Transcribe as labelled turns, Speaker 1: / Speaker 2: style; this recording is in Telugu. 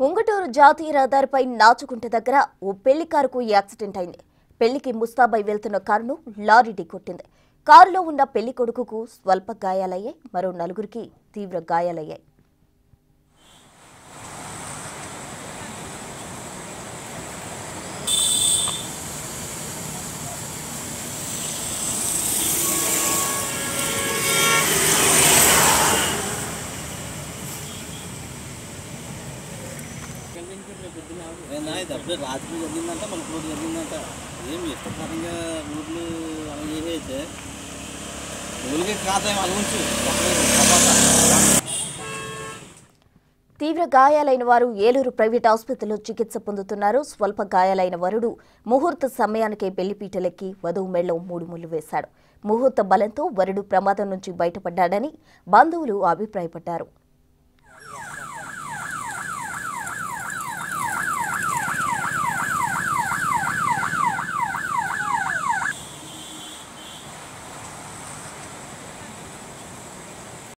Speaker 1: ఉంగటూరు జాతీయ రహదారిపై నాచుకుంట దగ్గర ఓ పెళ్లి కారుకు యాక్సిడెంట్ అయింది. పెళ్లికి ముస్తాబై వెళ్తున్న కారును లారీ ఢీకొట్టింది. కారులో ఉన్న పెళ్లి కొడుకుకు స్వల్ప గాయాలయ్యాయి. మరో నలుగురికి తీవ్ర గాయాలయ్యాయి.
Speaker 2: అప్పుడే రాత్రి జరిగిందంట, మన ఇప్పుడు జరిగిందంట. ఏం ఇష్టపరంగా ఊర్లు అలా చేసేస్తే ఊరికే కాదు అలవచ్చు.
Speaker 1: తీవ్ర గాయాలైన వారు ఏలూరు ప్రైవేట్ ఆసుపత్రిలో చికిత్స పొందుతున్నారు. స్వల్ప గాయాలైన వరుడు ముహూర్త సమయానికే పెళ్లిపీటలెక్కి వధువు మెడలో 3 ముళ్లు వేశాడు. ముహూర్త బలంతో వరుడు ప్రమాదం నుంచి బయటపడ్డాడని బంధువులు అభిప్రాయపడ్డారు.